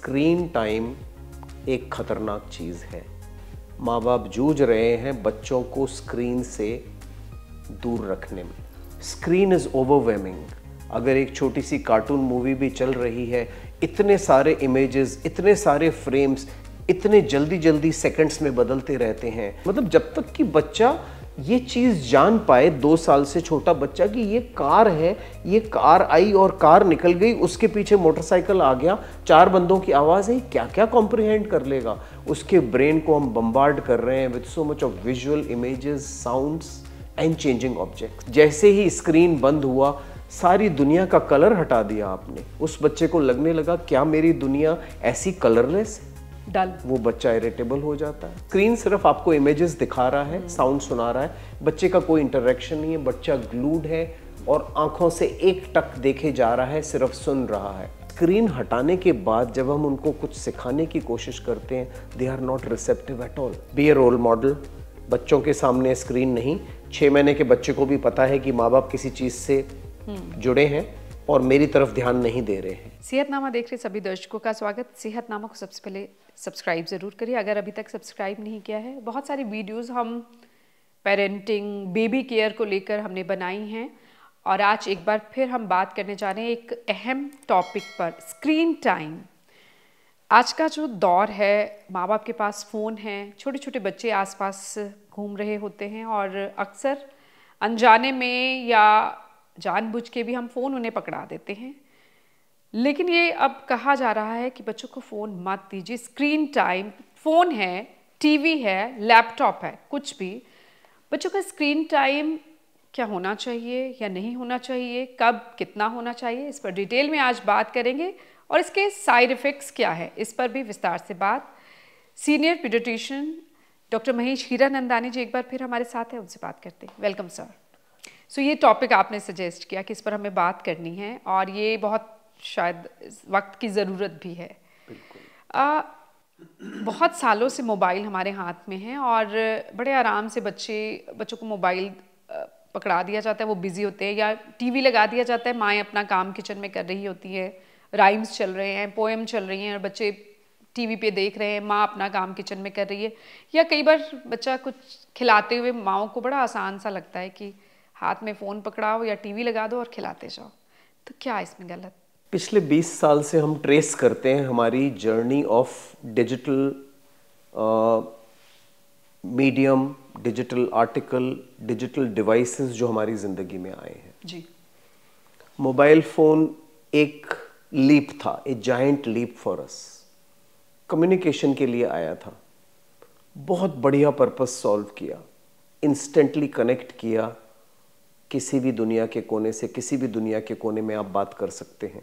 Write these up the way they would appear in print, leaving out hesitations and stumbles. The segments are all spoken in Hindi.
स्क्रीन टाइम एक खतरनाक चीज़ है। माँ बाप जूझ रहे हैं बच्चों को स्क्रीन से दूर रखने में। Screen is overwhelming. अगर एक छोटी सी कार्टून मूवी भी चल रही है, इतने सारे इमेजेस, इतने सारे फ्रेम्स, इतने जल्दी जल्दी सेकंड्स में बदलते रहते हैं। मतलब जब तक कि बच्चा ये चीज़ जान पाए, 2 साल से छोटा बच्चा, कि ये कार है, ये कार आई और कार निकल गई, उसके पीछे मोटरसाइकिल आ गया, 4 बंदों की आवाज़ है, क्या क्या कॉम्प्रिहेंड कर लेगा। उसके ब्रेन को हम बम्बार्ड कर रहे हैं with so much of visual images, sounds and changing objects. जैसे ही स्क्रीन बंद हुआ, सारी दुनिया का कलर हटा दिया आपने। उस बच्चे को लगने लगा क्या मेरी दुनिया ऐसी कलरलेस है? डल। वो बच्चा इरिटेबल हो जाता है। स्क्रीन सिर्फ आपको इमेजेस दिखा रहा है, साउंड सुना रहा है, बच्चे का कोई इंटरेक्शन नहीं है। बच्चा ग्लूड है और आंखों से एक टक देखे जा रहा है, सिर्फ सुन रहा है। स्क्रीन हटाने के बाद जब हम उनको कुछ सिखाने की कोशिश करते हैं, they are not receptive at all. Be a role model. बच्चों के सामने स्क्रीन नहीं। 6 महीने के बच्चे को भी पता है कि माँ बाप किसी चीज़ से जुड़े हैं और मेरी तरफ ध्यान नहीं दे रहे हैं। सेहतनामा देख रहे सभी दर्शकों का स्वागत। सेहतनामा को सबसे पहले सब्सक्राइब ज़रूर करिए अगर अभी तक सब्सक्राइब नहीं किया है। बहुत सारी वीडियोस हम पेरेंटिंग, बेबी केयर को लेकर हमने बनाई हैं और आज एक बार फिर हम बात करने जा रहे हैं एक अहम टॉपिक पर, स्क्रीन टाइम। आज का जो दौर है, माँ बाप के पास फ़ोन है, छोटे छोटे बच्चे आसपास घूम रहे होते हैं और अक्सर अनजाने में या जानबूझ के भी हम फ़ोन उन्हें पकड़ा देते हैं। लेकिन ये अब कहा जा रहा है कि बच्चों को फ़ोन मत दीजिए। स्क्रीन टाइम, फ़ोन है, टीवी है, लैपटॉप है, कुछ भी, बच्चों का स्क्रीन टाइम क्या होना चाहिए या नहीं होना चाहिए, कब कितना होना चाहिए, इस पर डिटेल में आज बात करेंगे और इसके साइड इफ़ेक्ट्स क्या है, इस पर भी विस्तार से बात। Senior paediatrician doctor Mahesh Hiranandani ji एक बार फिर हमारे साथ हैं, उनसे बात करते हैं। Welcome sir. सो ये टॉपिक आपने सजेस्ट किया कि इस पर हमें बात करनी है और ये बहुत शायद वक्त की ज़रूरत भी है। बहुत सालों से मोबाइल हमारे हाथ में है और बड़े आराम से बच्चों को मोबाइल पकड़ा दिया जाता है, वो बिज़ी होते हैं, या टीवी लगा दिया जाता है, माएँ अपना काम किचन में कर रही होती है, राइम्स चल रहे हैं, पोएम चल रही हैं और बच्चे टीवी पे देख रहे हैं, माँ अपना काम किचन में कर रही है। या कई बार बच्चा कुछ खिलाते हुए माँओं को बड़ा आसान सा लगता है कि हाथ में फ़ोन पकड़ाओ या टीवी लगा दो और खिलाते जाओ। तो क्या इसमें गलत? पिछले 20 साल से हम ट्रेस करते हैं हमारी journey of digital medium, digital article, digital devices जो हमारी ज़िंदगी में आए हैं। जी। मोबाइल फ़ोन एक लीप था, a giant leap for us. Communication के लिए आया था, बहुत बढ़िया पर्पस सॉल्व किया, इंस्टेंटली कनेक्ट किया। किसी भी दुनिया के कोने से किसी भी दुनिया के कोने में आप बात कर सकते हैं।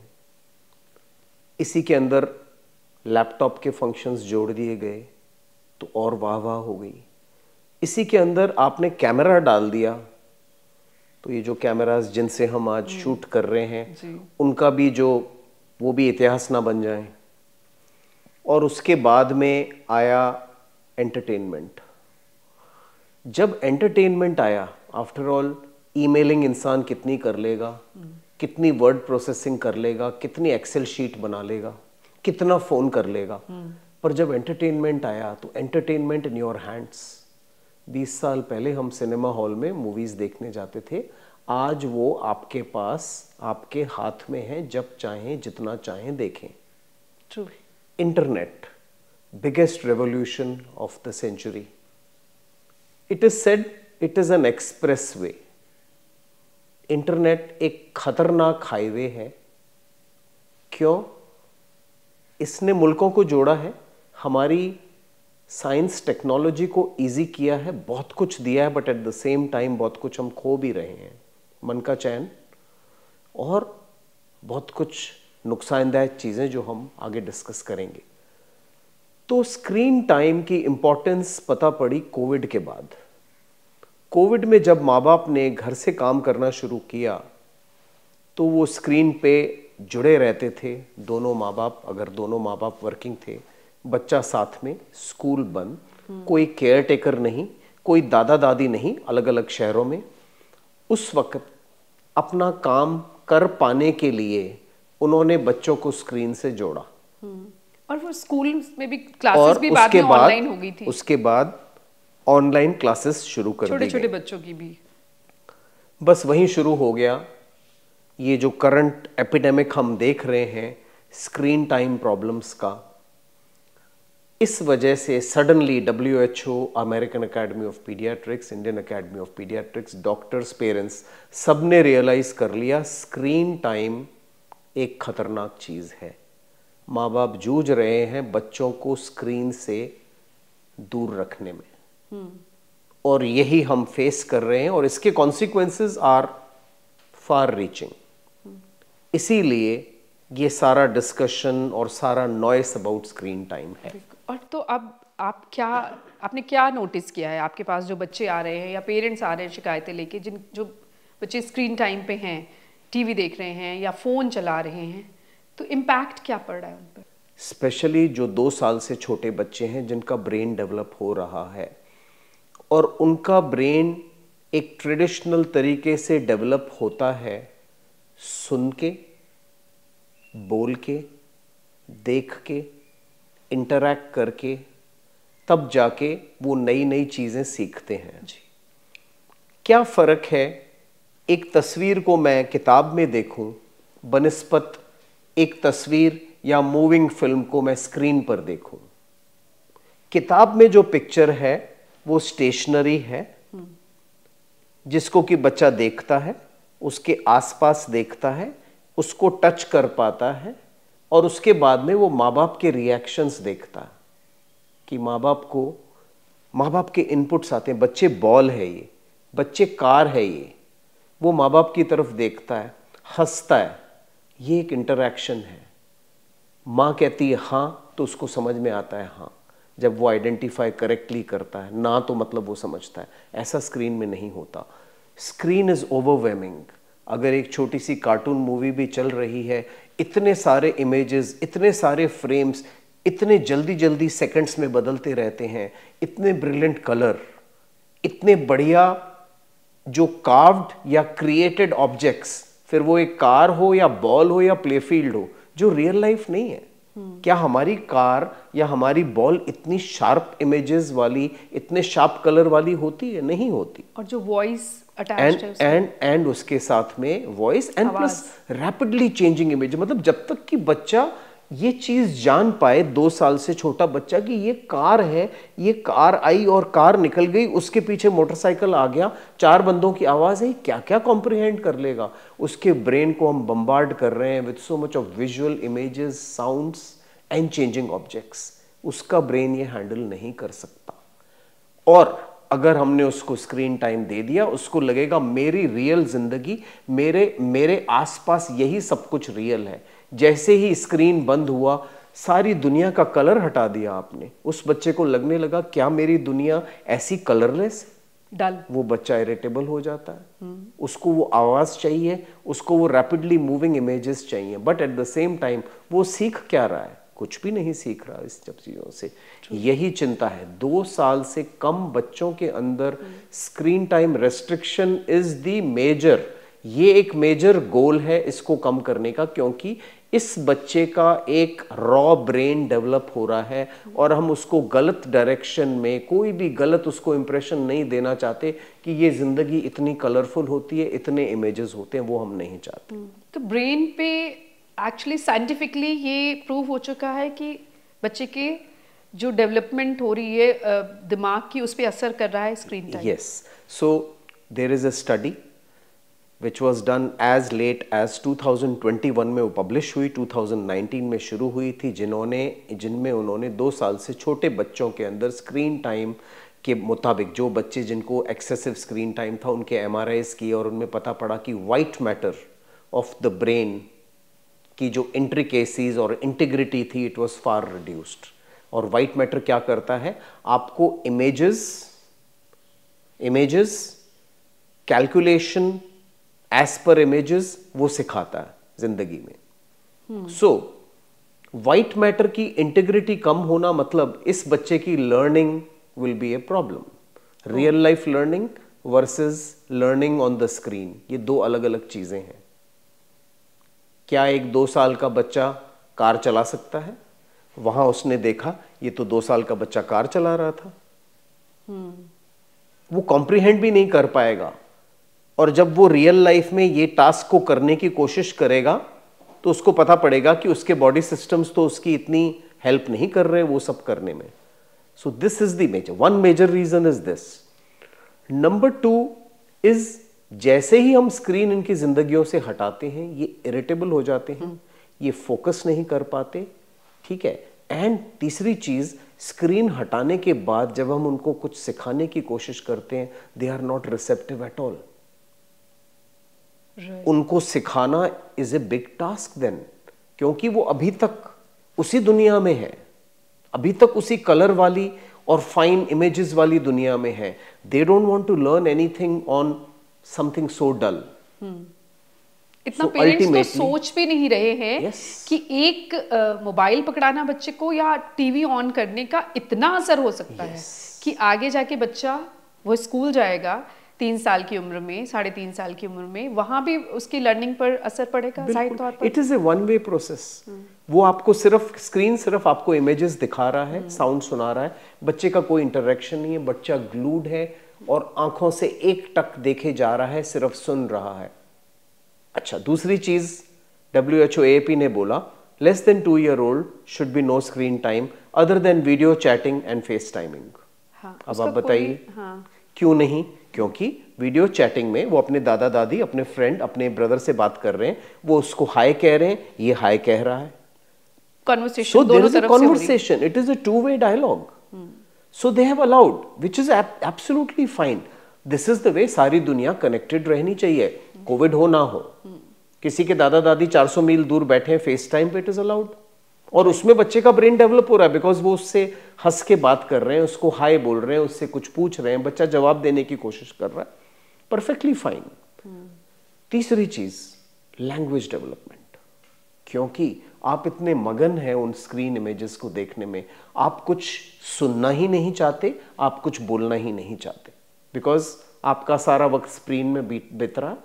इसी के अंदर लैपटॉप के फंक्शंस जोड़ दिए गए तो और वाह वाह हो गई। इसी के अंदर आपने कैमरा डाल दिया तो ये जो कैमरास जिनसे हम आज शूट कर रहे हैं उनका भी वो भी इतिहास ना बन जाए। और उसके बाद में आया एंटरटेनमेंट। जब एंटरटेनमेंट आया, आफ्टर ऑल ईमेलिंग इंसान कितनी कर लेगा, कितनी वर्ड प्रोसेसिंग कर लेगा, कितनी एक्सेल शीट बना लेगा, कितना फोन कर लेगा। पर जब एंटरटेनमेंट आया तो एंटरटेनमेंट इन योर हैंड्स। 20 साल पहले हम सिनेमा हॉल में मूवीज देखने जाते थे, आज वो आपके पास, आपके हाथ में है, जब चाहें जितना चाहें देखें। True. Internet, biggest revolution of the century. It is said it is an express way. Internet एक खतरनाक हाईवे है। क्यों? इसने मुल्कों को जोड़ा है, हमारी साइंस टेक्नोलॉजी को इजी किया है, बहुत कुछ दिया है, but at the same time बहुत कुछ हम खो भी रहे हैं, मन का चैन और बहुत कुछ नुकसानदायक चीज़ें जो हम आगे डिस्कस करेंगे। तो स्क्रीन टाइम की इम्पोर्टेंस पता पड़ी कोविड के बाद। कोविड में जब माँ बाप ने घर से काम करना शुरू किया तो वो स्क्रीन पे जुड़े रहते थे, दोनों माँ बाप। अगर दोनों माँ बाप वर्किंग थे, बच्चा साथ में, स्कूल बंद, कोई केयर टेकर नहीं, कोई दादा दादी नहीं, अलग अलग शहरों में। उस वक्त अपना काम कर पाने के लिए उन्होंने बच्चों को स्क्रीन से जोड़ा। और स्कूल में भी क्लासेस भी बाद में ऑनलाइन हो गई थी। उसके बाद ऑनलाइन क्लासेस शुरू कर दी गई, छोटे छोटे बच्चों की भी। बस वहीं शुरू हो गया ये जो करंट एपिडेमिक हम देख रहे हैं स्क्रीन टाइम प्रॉब्लम्स का। इस वजह से suddenly WHO, American academy of paediatrics, Indian academy of paediatrics, doctors, parents, सबने रियलाइज कर लिया स्क्रीन टाइम एक खतरनाक चीज है। माँ बाप जूझ रहे हैं बच्चों को स्क्रीन से दूर रखने में, और यही हम फेस कर रहे हैं और इसके कॉन्सिक्वेंसेस आर फार रीचिंग। इसीलिए ये सारा डिस्कशन और सारा नॉइस अबाउट स्क्रीन टाइम है। और तो अब आपने क्या नोटिस किया है, आपके पास जो बच्चे आ रहे हैं या पेरेंट्स आ रहे हैं शिकायतें लेके, जो बच्चे स्क्रीन टाइम पे हैं, टीवी देख रहे हैं या फोन चला रहे हैं, तो इम्पैक्ट क्या पड़ रहा है उन पर? स्पेशली जो 2 साल से छोटे बच्चे हैं जिनका ब्रेन डेवलप हो रहा है और उनका ब्रेन एक ट्रेडिशनल तरीके से डेवलप होता है सुन के, बोल के, देख के, इंटरैक्ट करके, तब जाके वो नई नई चीजें सीखते हैं। जी, क्या फर्क है एक तस्वीर को मैं किताब में देखूं बनिस्पत एक तस्वीर या मूविंग फिल्म को मैं स्क्रीन पर देखूं? किताब में जो पिक्चर है वो स्टेशनरी है, जिसको कि बच्चा देखता है, उसके आसपास देखता है, उसको टच कर पाता है और उसके बाद में वो माँ बाप के रिएक्शंस देखता है कि माँ बाप के इनपुट्स आते हैं। बच्चे बॉल है ये, बच्चे कार है ये, वो माँ बाप की तरफ देखता है, हंसता है, ये एक इंटरैक्शन है। माँ कहती है हाँ तो उसको समझ में आता है हाँ, जब वो आइडेंटिफाई करेक्टली करता है, ना तो मतलब वो समझता है। ऐसा स्क्रीन में नहीं होता। Screen is overwhelming. अगर एक छोटी सी कार्टून मूवी भी चल रही है, इतने सारे इमेजेस, इतने सारे फ्रेम्स, इतने जल्दी जल्दी सेकंड्स में बदलते रहते हैं, इतने ब्रिलियंट कलर, इतने बढ़िया जो कार्व्ड या क्रिएटेड ऑब्जेक्ट्स, फिर वो एक कार हो या बॉल हो या प्लेफील्ड हो, जो रियल लाइफ नहीं है। क्या हमारी कार या हमारी बॉल इतनी शार्प इमेजेस वाली, इतने शार्प कलर वाली होती है? नहीं होती। और जो वॉइस अटैच्ड है एंड उसके साथ में voice and plus rapidly changing image. मतलब जब तक कि बच्चा ये चीज जान पाए, 2 साल से छोटा बच्चा, कि ये कार है, ये कार आई और कार निकल गई, उसके पीछे मोटरसाइकिल आ गया, 4 बंदों की आवाज है, क्या क्या कॉम्प्रिहेंड कर लेगा? उसके ब्रेन को हम बम्बार्ड कर रहे हैं with so much of visual images, sounds and changing objects. उसका ब्रेन ये हैंडल नहीं कर सकता। और अगर हमने उसको स्क्रीन टाइम दे दिया, उसको लगेगा मेरी रियल जिंदगी, मेरे आसपास यही सब कुछ रियल है। जैसे ही स्क्रीन बंद हुआ, सारी दुनिया का कलर हटा दिया आपने, उस बच्चे को लगने लगा क्या मेरी दुनिया ऐसी कलरलेस? डल। वो बच्चा इरिटेबल हो जाता है, उसको वो आवाज चाहिए, उसको वो रैपिडली मूविंग इमेजेस चाहिए। But at the same time वो सीख क्या रहा है? कुछ भी नहीं सीख रहा इस सब चीजों से। यही चिंता है। 2 साल से कम बच्चों के अंदर screen time restriction is the major, ये एक मेजर गोल है इसको कम करने का, क्योंकि इस बच्चे का एक रॉ ब्रेन डेवलप हो रहा है और हम उसको गलत डायरेक्शन में, कोई भी गलत उसको इंप्रेशन नहीं देना चाहते कि ये जिंदगी इतनी कलरफुल होती है, इतने इमेजेस होते हैं, वो हम नहीं चाहते। तो ब्रेन पे एक्चुअली साइंटिफिकली ये प्रूव हो चुका है कि बच्चे के जो डेवलपमेंट हो रही है दिमाग की, उस पर असर कर रहा है screen time. Yes, so there is a study which was done as late as 2021 में वो पब्लिश हुई, 2019 में शुरू हुई थी, जिनमें उन्होंने 2 साल से छोटे बच्चों के अंदर स्क्रीन टाइम के मुताबिक, जो बच्चे जिनको एक्सेसिव स्क्रीन टाइम था, उनके MRIs किए और उनमें पता पड़ा कि white matter of the brain की जो इंट्रिकेसीज और इंटीग्रिटी थी, इट वाज फार रिड्यूस्ड। और वाइट मैटर क्या करता है? आपको images calculation as per images वो सिखाता है जिंदगी में। सो व्हाइट मैटर की इंटीग्रिटी कम होना मतलब इस बच्चे की learning will be a problem. Real life learning versus learning on the screen, ये 2 अलग अलग चीजें हैं। क्या एक 2 साल का बच्चा कार चला सकता है? वहां उसने देखा ये तो 2 साल का बच्चा कार चला रहा था। वो कॉम्प्रिहेंड भी नहीं कर पाएगा, और जब वो रियल लाइफ में ये टास्क को करने की कोशिश करेगा तो उसको पता पड़ेगा कि उसके बॉडी सिस्टम्स तो उसकी इतनी हेल्प नहीं कर रहे वो सब करने में। So this is the major, one major reason is this. Number 2 इज जैसे ही हम स्क्रीन इनकी जिंदगियों से हटाते हैं ये इरिटेबल हो जाते हैं, ये फोकस नहीं कर पाते, ठीक है। एंड तीसरी चीज, स्क्रीन हटाने के बाद जब हम उनको कुछ सिखाने की कोशिश करते हैं they are not receptive at all. उनको सिखाना is a big task then, क्योंकि वो अभी तक उसी दुनिया में है, अभी तक उसी कलर वाली और फाइन इमेजेस वाली दुनिया में है। They don't want to learn anything on something so dull. इतना पेरेंट्स तो सोच भी नहीं रहे हैं कि एक मोबाइल पकड़ाना बच्चे को या टीवी ऑन करने का इतना असर हो सकता है कि आगे जाके बच्चा वो स्कूल जाएगा 3 साल की उम्र में, 3.5 साल की उम्र में, वहां भी उसकी लर्निंग पर असर पड़ेगा जाहिर तौर पर। It is A one way process. वो आपको सिर्फ स्क्रीन सिर्फ आपको इमेजेस दिखा रहा है, साउंड सुना रहा है, बच्चे का कोई इंटरेक्शन नहीं है, बच्चा ग्लूड है और आंखों से एक टक देखे जा रहा है, सिर्फ सुन रहा है। अच्छा, दूसरी चीज WHO AAP ने बोला less than 2 year old should be no screen time other than video chatting and face timing. अब आप बताइए क्यों नहीं? क्योंकि वीडियो चैटिंग में वो अपने दादा दादी, अपने फ्रेंड, अपने ब्रदर से बात कर रहे हैं, वो उसको हाय कह रहे हैं, ये हाय कह रहा है। Conversation दोनों तरफ से हो रही है। Conversation, it is a two-way dialogue. So they have allowed, which is absolutely fine. This is the way सारी दुनिया कनेक्टेड रहनी चाहिए, कोविड हो ना हो। किसी के दादा दादी 400 मील दूर बैठे हैं, फेस टाइम पे इट इज अलाउड, और उसमें बच्चे का ब्रेन डेवलप हो रहा है बिकॉज वो उससे हंस के बात कर रहे हैं, उसको हाय बोल रहे हैं, उससे कुछ पूछ रहे हैं, बच्चा जवाब देने की कोशिश कर रहा है, परफेक्टली फाइन। तीसरी चीज लैंग्वेज डेवलपमेंट, क्योंकि आप इतने मगन हैं उन स्क्रीन इमेजेस को देखने में, आप कुछ सुनना ही नहीं चाहते, आप कुछ बोलना ही नहीं चाहते, बिकॉज आपका सारा वक्त स्क्रीन में बीत रहा।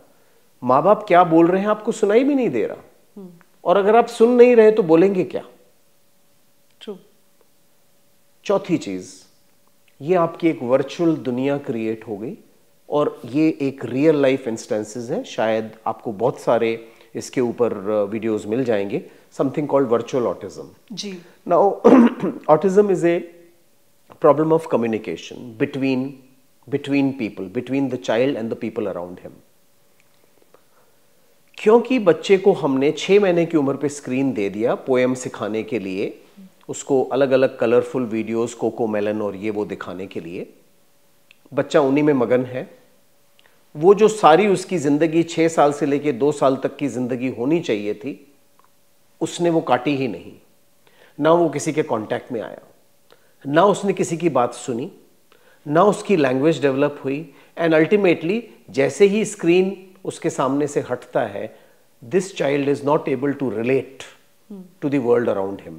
माँ बाप क्या बोल रहे हैं आपको सुनाई भी नहीं दे रहा, और अगर आप सुन नहीं रहे तो बोलेंगे क्या? ट्रू। चौथी चीज, ये आपकी एक वर्चुअल दुनिया क्रिएट हो गई, और ये एक रियल लाइफ इंस्टेंसेस हैं, शायद आपको बहुत सारे इसके ऊपर वीडियोस मिल जाएंगे, समथिंग कॉल्ड वर्चुअल ऑटिज्म। जी। Now autism is a problem of communication between people, between the child and the people around him. क्योंकि बच्चे को हमने 6 महीने की उम्र पे स्क्रीन दे दिया पोएम सिखाने के लिए, उसको अलग अलग कलरफुल वीडियोस, कोको मेलन और ये वो दिखाने के लिए, बच्चा उन्हीं में मगन है। वो जो सारी उसकी जिंदगी 6 साल से लेके 2 साल तक की जिंदगी होनी चाहिए थी, उसने वो काटी ही नहीं। ना वो किसी के कांटेक्ट में आया, ना उसने किसी की बात सुनी, ना उसकी लैंग्वेज डेवलप हुई, एंड अल्टीमेटली जैसे ही स्क्रीन उसके सामने से हटता है, this child is not able to relate to the world around him.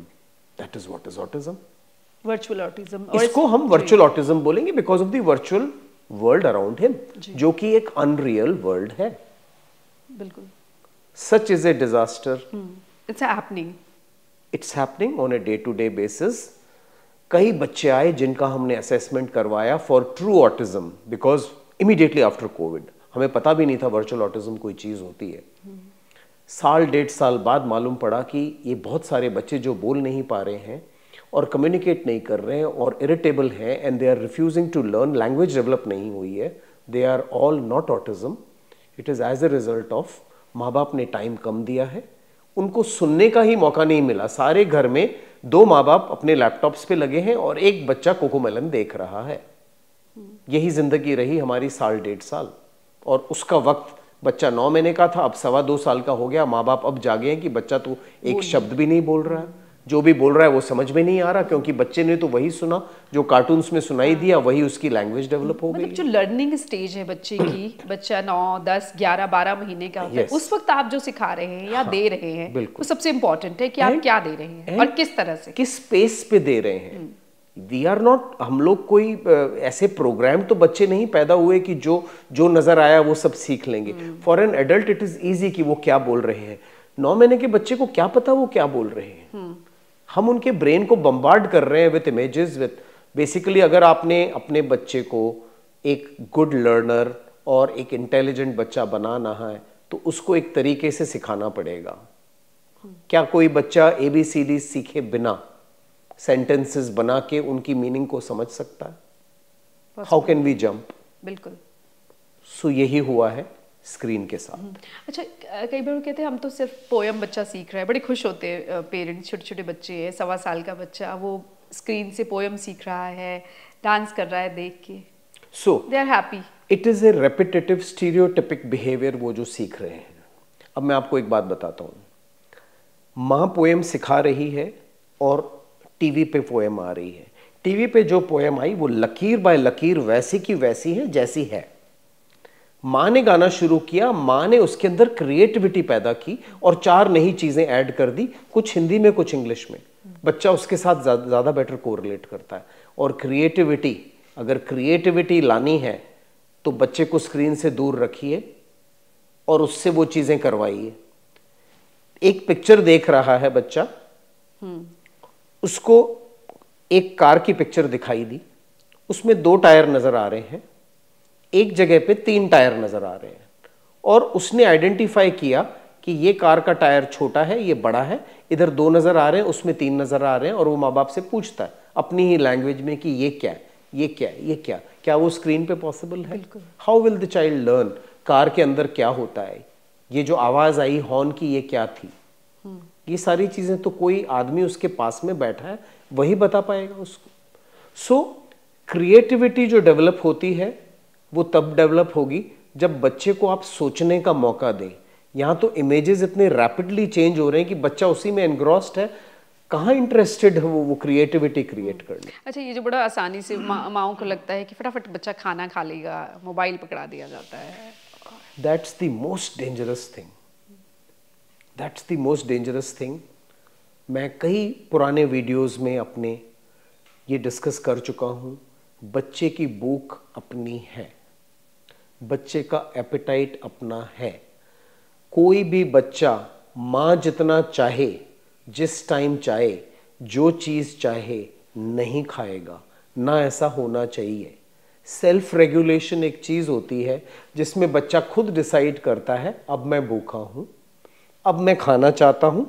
That is what is autism, virtual autism. इसको हम वर्चुअल ऑटिज्म बोलेंगे because of the virtual world around him, जो कि एक अनरियल वर्ल्ड है। बिल्कुल। Such is a disaster. It's happening on a day to day basis. कई बच्चे आए जिनका हमने असेसमेंट करवाया for true autism, because immediately after Covid हमें पता भी नहीं था वर्चुअल ऑटिज्म कोई चीज होती है। 1.5 साल बाद मालूम पड़ा कि ये बहुत सारे बच्चे जो बोल नहीं पा रहे हैं और कम्युनिकेट नहीं कर रहे हैं और इरिटेबल हैं, and they are refusing to learn, language develop नहीं हुई है, they are all not autism. It is as a result of माँ बाप ने टाइम कम दिया है, उनको सुनने का ही मौका नहीं मिला। सारे घर में 2 माँ बाप अपने लैपटॉप्स पे लगे हैं और एक बच्चा कोकोमेलन देख रहा है। यही जिंदगी रही हमारी 1.5 साल, और उसका वक्त बच्चा 9 महीने का था, अब 2.25 साल का हो गया। माँ बाप अब जागे हैं कि बच्चा तो एक शब्द भी नहीं बोल रहा है, जो भी बोल रहा है वो समझ में नहीं आ रहा, क्योंकि बच्चे ने तो वही सुना जो कार्टून्स में सुनाई दिया, वही उसकी लैंग्वेज डेवलप हो गई। मतलब जो लर्निंग स्टेज है बच्चे की, बच्चा 9, 10, 11, 12 महीने का होता है, उस वक्त आप जो सिखा रहे हैं या दे रहे हैं, वो सबसे इंपॉर्टेंट है कि आप क्या दे रहे हैं और किस तरह से, किस स्पेस पे दे रहे हैं। वी आर नॉट, हम लोग कोई ऐसे प्रोग्राम तो बच्चे नहीं पैदा हुए कि जो नजर आया वो सब सीख लेंगे। For an adult it is easy कि वो क्या बोल रहे हैं। 9 महीने के बच्चे को क्या पता वो क्या बोल रहे हैं। हम उनके ब्रेन को बम्बार्ड कर रहे हैं विथ इमेजेस, विथ बेसिकली अगर आपने अपने बच्चे को एक गुड लर्नर और एक इंटेलिजेंट बच्चा बनाना है तो उसको एक तरीके से सिखाना पड़ेगा। क्या कोई बच्चा ABCD सीखे बिना सेंटेंसेस बना के उनकी मीनिंग को समझ सकता है? How can we jump? बिल्कुल। सो यही हुआ है स्क्रीन के साथ। अच्छा, कई बार वो कहते हैं हम तो सिर्फ पोयम बच्चा सीख रहा है, बड़े खुश होते हैं पेरेंट्स, छोटे छोटे बच्चे हैं, 1.25 साल का बच्चा, वो स्क्रीन से पोयम सीख रहा है, डांस कर रहा है देख के, so they are happy. It is a repetitive stereotypic behaviour वो जो सीख रहे हैं। अब मैं आपको एक बात बताता हूँ, माँ पोएम सिखा रही है और टीवी पे पोएम आ रही है। टीवी पे जो पोएम आई वो लकीर बाय लकीर वैसी की वैसी है जैसी है। माँ ने गाना शुरू किया, माँ ने उसके अंदर क्रिएटिविटी पैदा की और 4 नई चीजें ऐड कर दी, कुछ हिंदी में कुछ इंग्लिश में। बच्चा उसके साथ ज्यादा बेटर कोरिलेट करता है। और क्रिएटिविटी, अगर क्रिएटिविटी लानी है तो बच्चे को स्क्रीन से दूर रखिए और उससे वो चीजें करवाइए। एक पिक्चर देख रहा है बच्चा, उसको एक कार की पिक्चर दिखाई दी, उसमें 2 टायर नजर आ रहे हैं, एक जगह पे 3 टायर नजर आ रहे हैं, और उसने आइडेंटिफाई किया कि ये कार का टायर छोटा है, ये बड़ा है, इधर 2 नजर आ रहे हैं, उसमें 3 नजर आ रहे हैं, और वो माँ बाप से पूछता है अपनी ही लैंग्वेज में कि ये क्या है, ये क्या है, ये क्या वो स्क्रीन पे पॉसिबल है? How will the child learn car के अंदर क्या होता है, ये जो आवाज आई हॉर्न की ये क्या थी? ये सारी चीजें तो कोई आदमी उसके पास में बैठा है वही बता पाएगा उसको। सो क्रिएटिविटी जो डेवलप होती है वो तब डेवलप होगी जब बच्चे को आप सोचने का मौका दें। यहाँ तो इमेजेस इतने रैपिडली चेंज हो रहे हैं कि बच्चा उसी में एनग्रॉस्ड है, कहाँ इंटरेस्टेड है वो क्रिएटिविटी क्रिएट करने। अच्छा, ये जो बड़ा आसानी से माँओं को लगता है कि फटाफट बच्चा खाना खा लेगा, मोबाइल पकड़ा दिया जाता है। That's the most dangerous thing, that's the most dangerous thing. मैं कई पुराने वीडियोस में अपने ये डिस्कस कर चुका हूँ। बच्चे की भूख अपनी है, बच्चे का एपेटाइट अपना है। कोई भी बच्चा माँ जितना चाहे, जिस टाइम चाहे, जो चीज़ चाहे नहीं खाएगा, ना ऐसा होना चाहिए। सेल्फ रेगुलेशन एक चीज़ होती है जिसमें बच्चा खुद डिसाइड करता है अब मैं भूखा हूँ, अब मैं खाना चाहता हूँ,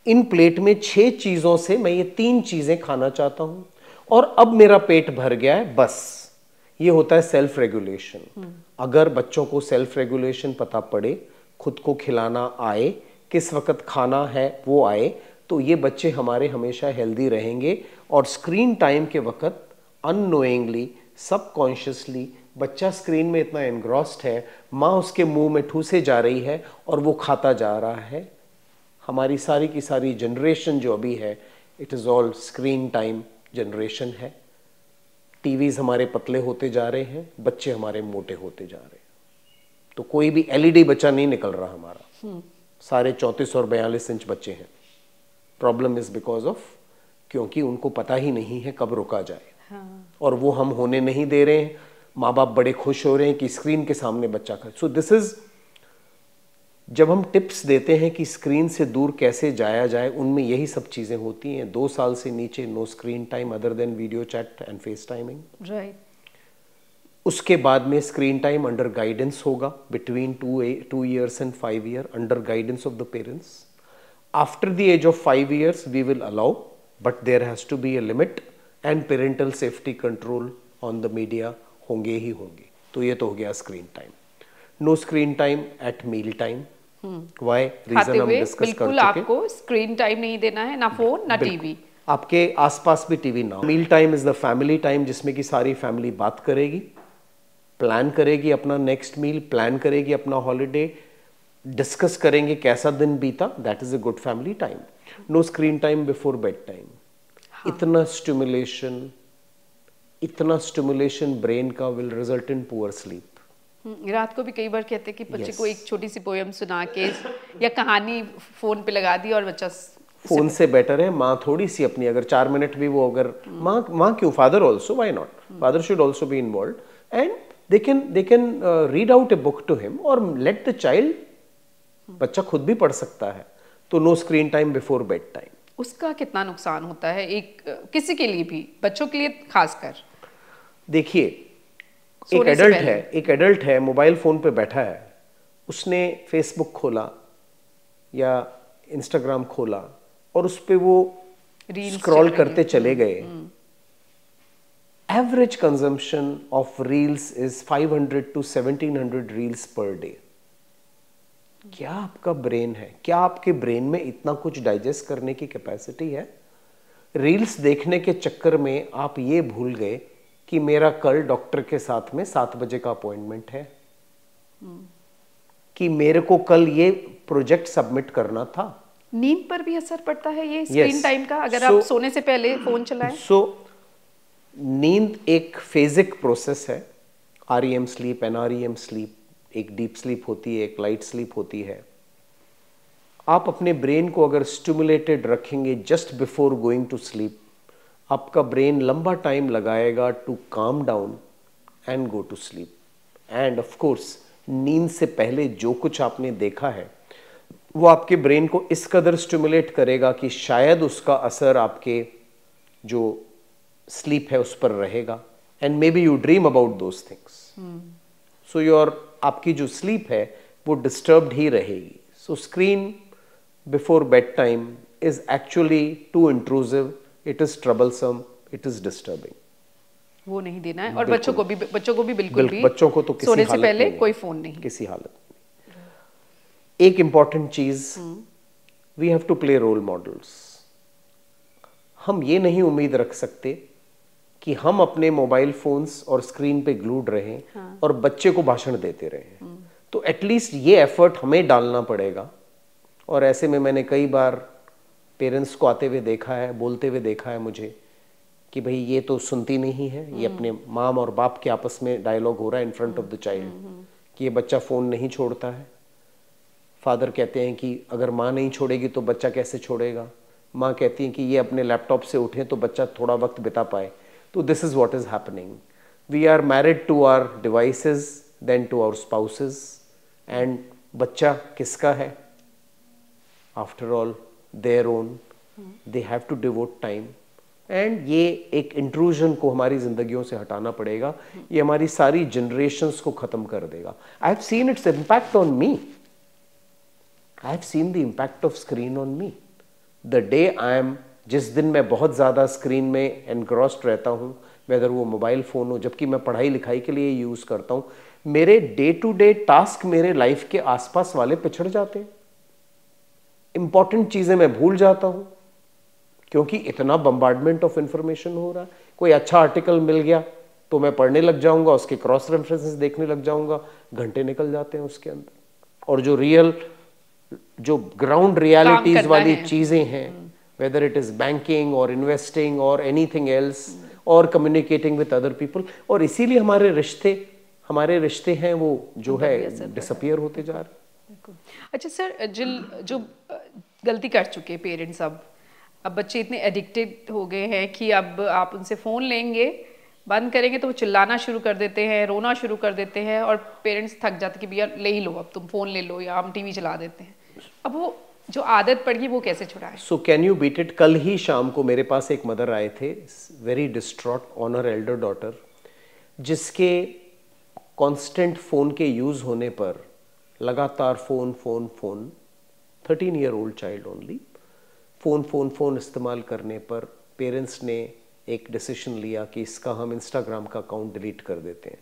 इन प्लेट में 6 चीज़ों से मैं ये 3 चीज़ें खाना चाहता हूँ और अब मेरा पेट भर गया है, बस। ये होता है सेल्फ रेगुलेशन। अगर बच्चों को सेल्फ रेगुलेशन पता पड़े, खुद को खिलाना आए, किस वक्त खाना है वो आए, तो ये बच्चे हमारे हमेशा हेल्दी रहेंगे। और स्क्रीन टाइम के वक्त अननोइंगली, सबकॉन्शियसली बच्चा स्क्रीन में इतना एनग्रॉस्ड है, माँ उसके मुंह में ठूसे जा रही है और वो खाता जा रहा है। हमारी सारी की सारी जनरेशन जो अभी है, it is all screen time generation है। टीवीज हमारे पतले होते जा रहे हैं, बच्चे हमारे मोटे होते जा रहे हैं। तो कोई भी LED बच्चा नहीं निकल रहा हमारा, सारे 34 और 42 इंच बच्चे हैं। प्रॉब्लम इज बिकॉज ऑफ, क्योंकि उनको पता ही नहीं है कब रोका जाए। और वो हम होने नहीं दे रहे हैं। माँ बाप बड़े खुश हो रहे हैं कि स्क्रीन के सामने बच्चा का। सो दिस इज, जब हम टिप्स देते हैं कि स्क्रीन से दूर कैसे जाया जाए, उनमें यही सब चीजें होती हैं। 2 साल से नीचे no screen time other than video chat and face timing. Right. उसके बाद में स्क्रीन टाइम अंडर गाइडेंस होगा between 2 years and 5 years, under guidance of the parents. After the age of 5 years we will allow, but there has to be a limit and parental safety control on the media होंगे ही होंगे। तो ये तो हो गया screen time. No screen time eight meal time. Why? Reason हम डिस्कस कर बिल्कुल चुके। आपको स्क्रीन टाइम नहीं देना है, ना फोन ना टीवी। आपके आसपास भी टीवी ना हो। Meal time is the family time, जिसमें कि सारी फैमिली बात करेगी, प्लान करेगी अपना नेक्स्ट मील, प्लान करेगी अपना हॉलीडे, डिस्कस करेंगे कैसा दिन बीता। That is a good family time. No screen time before bed time. इतना स्टिमुलेशन ब्रेन का will result in poor sleep. रात को भी कई बार कहते हैं कि बच्चे को एक छोटी सी पोयम सुना के या कहानी फोन पे लगा दी और बच्चा फोन से बेटर है माँ थोड़ी सी अपनी, अगर 4 मिनट भी वो, अगर माँ क्यों, father also, why not, father should also be involve and they can read out a book to him or let the child, बच्चा खुद भी पढ़ सकता है। तो no screen time before bed time. उसका कितना नुकसान होता है एक किसी के लिए भी, बच्चों के लिए खासकर? देखिए, सोने से पहले एक एडल्ट है, मोबाइल फोन पे बैठा है, उसने फेसबुक खोला या इंस्टाग्राम खोला और उस पे वो रील्स स्क्रॉल चल रही करते चले गए। Average consumption of reels is 500 to 1700 reels per day. क्या आपका ब्रेन है, क्या आपके ब्रेन में इतना कुछ डाइजेस्ट करने की कैपेसिटी है? रील्स देखने के चक्कर में आप ये भूल गए कि मेरा कल डॉक्टर के साथ में 7 बजे का अपॉइंटमेंट है, कि मेरे को कल ये प्रोजेक्ट सबमिट करना था। नींद पर भी असर पड़ता है ये स्क्रीन टाइम का, अगर आप सोने से पहले फोन चलाएं? नींद एक फेजिक प्रोसेस है। REM स्लीप, NREM स्लीप, एक डीप स्लीप होती है, एक लाइट स्लीप होती है। आप अपने ब्रेन को अगर स्टिमुलेटेड रखेंगे just before going to sleep, आपका ब्रेन लंबा टाइम लगाएगा to calm down and go to sleep. And of course नींद से पहले जो कुछ आपने देखा है वो आपके ब्रेन को इस कदर स्टिमुलेट करेगा कि शायद उसका असर आपके जो स्लीप है उस पर रहेगा, and maybe you dream about those things. So your आपकी जो स्लीप है वो डिस्टर्ब्ड ही रहेगी। So screen before bed time is actually too intrusive, it is troublesome, it is disturbing. वो नहीं देना है। और बच्चों को भी बिल्कुल भी बच्चों को तो किसी सोने से पहले नहीं, कोई फोन नहीं, किसी हालत में। एक इंपॉर्टेंट चीज, we have to play role models. हम ये नहीं उम्मीद रख सकते कि हम अपने मोबाइल फोन्स और स्क्रीन पे ग्लूड रहें और बच्चे को भाषण देते रहें। तो एटलीस्ट ये एफर्ट हमें डालना पड़ेगा। और ऐसे में मैंने कई बार पेरेंट्स को आते हुए देखा है, बोलते हुए देखा है मुझे कि भाई ये तो सुनती नहीं है, ये अपने माम और बाप के आपस में डायलॉग हो रहा है in front of the child कि ये बच्चा फ़ोन नहीं छोड़ता है। फादर कहते हैं कि अगर माँ नहीं छोड़ेगी तो बच्चा कैसे छोड़ेगा। माँ कहती है कि ये अपने लैपटॉप से उठे तो बच्चा थोड़ा वक्त बिता पाए। तो this is what is happening. We are married to our devices than to our spouses, and बच्चा किसका है? After all their own, they have to devote time. And ये एक इंट्रूजन को हमारी जिंदगियों से हटाना पड़ेगा। ये हमारी सारी जनरेशन्स को खत्म कर देगा। I have seen its impact on me. I have seen the impact of screen on me. The day I am, जिस दिन मैं बहुत ज़्यादा स्क्रीन में एनग्रॉस्ड रहता हूँ, वेदर वो मोबाइल फ़ोन हो, जबकि मैं पढ़ाई लिखाई के लिए यूज़ करता हूँ, मेरे डे टू डे टास्क मेरे लाइफ के आसपास वाले पिछड़ जाते हैं। इंपॉर्टेंट चीज़ें मैं भूल जाता हूँ क्योंकि इतना बम्बार्डमेंट ऑफ इंफॉर्मेशन हो रहा है। कोई अच्छा आर्टिकल मिल गया तो मैं पढ़ने लग जाऊंगा, उसके क्रॉस रेफरेंसेस देखने लग जाऊंगा, घंटे निकल जाते हैं उसके अंदर। और जो रियल, जो ग्राउंड रियलिटीज वाली चीजें हैं, वेदर इट इज बैंकिंग और इन्वेस्टिंग और एनीथिंग एल्स और कम्युनिकेटिंग विद अदर पीपल, और इसीलिए हमारे रिश्ते हैं वो जो है डिसअपियर होते जा रहे हैं। अच्छा सर, जो गलती कर चुके पेरेंट्स, अब बच्चे इतने एडिक्टेड हो गए हैं कि अब आप उनसे फ़ोन लेंगे, बंद करेंगे तो वो चिल्लाना शुरू कर देते हैं, रोना शुरू कर देते हैं, और पेरेंट्स थक जाते कि भैया ले ही लो, अब तुम फ़ोन ले लो, या हम टीवी चला देते हैं। अब वो जो आदत पड़ गई वो कैसे छुड़ाएं? So can you beat it? कल ही शाम को मेरे पास एक मदर आए थे, very distraught on her Elder daughter, जिसके कांस्टेंट फ़ोन के यूज़ होने पर लगातार phone 13 year old child only, phone इस्तेमाल करने पर पेरेंट्स ने एक डिसीजन लिया कि इसका हम इंस्टाग्राम का अकाउंट डिलीट कर देते हैं।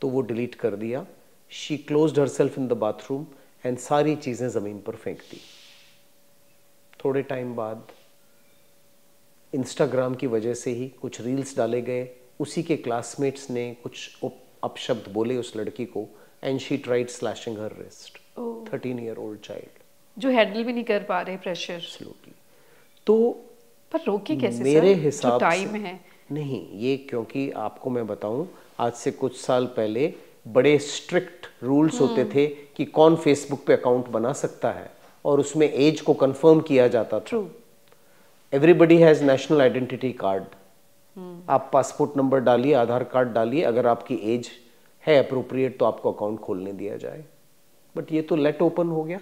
तो वो डिलीट कर दिया। She closed herself in the bathroom and सारी चीज़ें ज़मीन पर फेंक दी। थोड़े टाइम बाद इंस्टाग्राम की वजह से ही कुछ रील्स डाले गए, उसी के क्लासमेट्स ने कुछ अपशब्द बोले उस लड़की को, and she tried slashing her wrist. 13 year old child जो हैंडल भी नहीं कर पा रहे प्रेशर। एब्सोल्युटली। तो पर रोके कैसे मेरे हिसाब से टाइम है नहीं ये, क्योंकि आपको मैं बताऊं, आज से कुछ साल पहले बड़े स्ट्रिक्ट रूल्स होते थे कि कौन फेसबुक पे अकाउंट बना सकता है, और उसमें एज को कंफर्म किया जाता था। Everybody has national identity card. आप पासपोर्ट नंबर डालिए, आधार कार्ड डालिए, अगर आपकी एज है अप्रोप्रिएट तो आपको अकाउंट खोलने दिया जाए। बट ये तो लेट ओपन हो गया।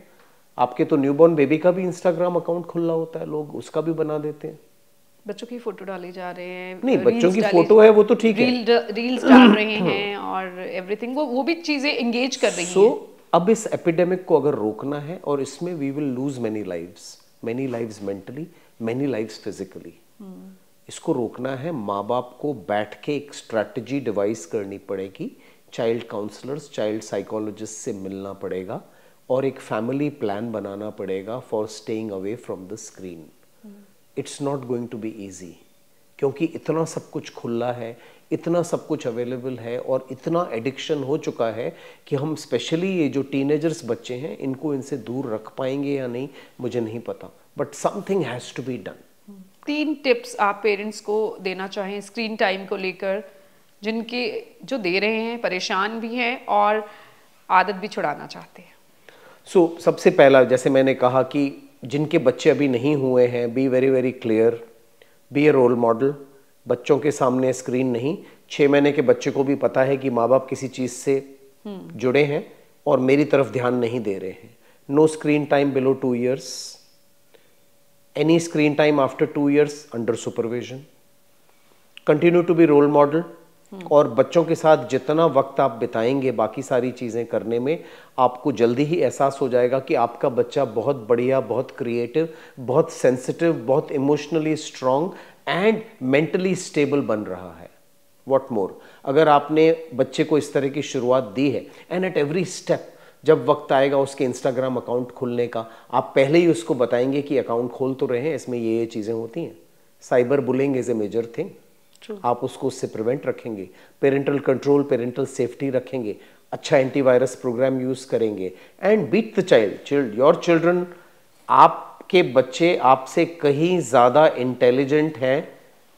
आपके तो न्यूबॉर्न बेबी का भी इंस्टाग्राम अकाउंट खुला होता है, लोग उसका भी बना देते हैं। बच्चों की फोटो डाले जा रहे हैं, नहीं, बच्चों की फोटो है वो तो ठीक है, रील्स डाल रहे हैं और एवरीथिंग, वो भी चीजें एंगेज कर रही हैं। अब इस एपिडेमिक को अगर रोकना है, और इसमें we will lose many lives mentally, many lives physically. इसको रोकना है, माँ बाप को बैठ के एक स्ट्रैटेजी डिवाइस करनी पड़ेगी, चाइल्ड काउंसलर्स, चाइल्ड साइकोलॉजिस्ट से मिलना पड़ेगा और एक फैमिली प्लान बनाना पड़ेगा for staying away from the screen. It's not going to be easy, क्योंकि इतना सब कुछ खुला है, इतना सब कुछ अवेलेबल है और इतना एडिक्शन हो चुका है कि हम स्पेशली ये जो टीनेजर्स बच्चे हैं इनको इनसे दूर रख पाएंगे या नहीं मुझे नहीं पता, but something has to be done. 3 tips आप पेरेंट्स को देना चाहें स्क्रीन टाइम को लेकर, जिनके जो दे रहे हैं परेशान भी हैं और आदत भी छुड़ाना चाहते हैं। सबसे पहला, जैसे मैंने कहा कि जिनके बच्चे अभी नहीं हुए हैं, be very very clear, be a role model. बच्चों के सामने स्क्रीन नहीं, 6 महीने के बच्चे को भी पता है कि माँ बाप किसी चीज़ से जुड़े हैं और मेरी तरफ ध्यान नहीं दे रहे हैं। No screen time below 2 years, any screen time after 2 years under supervision. Continue to be role model, और बच्चों के साथ जितना वक्त आप बिताएंगे बाकी सारी चीज़ें करने में, आपको जल्दी ही एहसास हो जाएगा कि आपका बच्चा बहुत बढ़िया, बहुत क्रिएटिव, बहुत सेंसिटिव, बहुत emotionally strong and mentally stable बन रहा है। व्हाट मोर, अगर आपने बच्चे को इस तरह की शुरुआत दी है, एंड एट एवरी स्टेप जब वक्त आएगा उसके इंस्टाग्राम अकाउंट खुलने का, आप पहले ही उसको बताएंगे कि अकाउंट खोल तो रहे हैं, इसमें ये चीज़ें होती हैं। Cyber bullying is a major thing, आप उसको उससे प्रिवेंट रखेंगे, पेरेंटल कंट्रोल, पेरेंटल सेफ्टी रखेंगे, अच्छा एंटीवायरस प्रोग्राम यूज़ करेंगे, and beat the child, your children. आपके बच्चे आपसे कहीं ज़्यादा इंटेलिजेंट हैं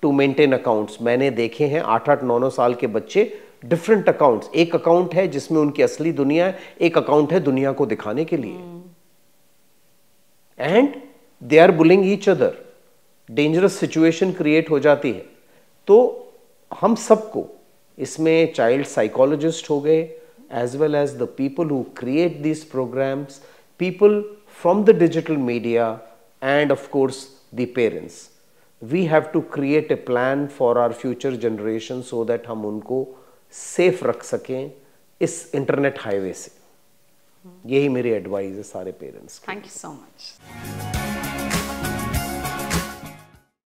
टू मेंटेन अकाउंट्स। मैंने देखे हैं 8-8, 9-9 साल के बच्चे, डिफरेंट अकाउंट्स। एक अकाउंट है जिसमें उनकी असली दुनिया है, एक अकाउंट है दुनिया को दिखाने के लिए, and they are bullying each other. Dangerous situation create हो जाती है। तो हम सबको इसमें, चाइल्ड साइकोलॉजिस्ट हो गए, as well as the people who create this programs, people from the digital media, and of course the parents, we have to create a plan for our future generation so that हम उनको सेफ रख सकें इस इंटरनेट हाईवे से। यही मेरी एडवाइस है सारे parents. Thank you so much.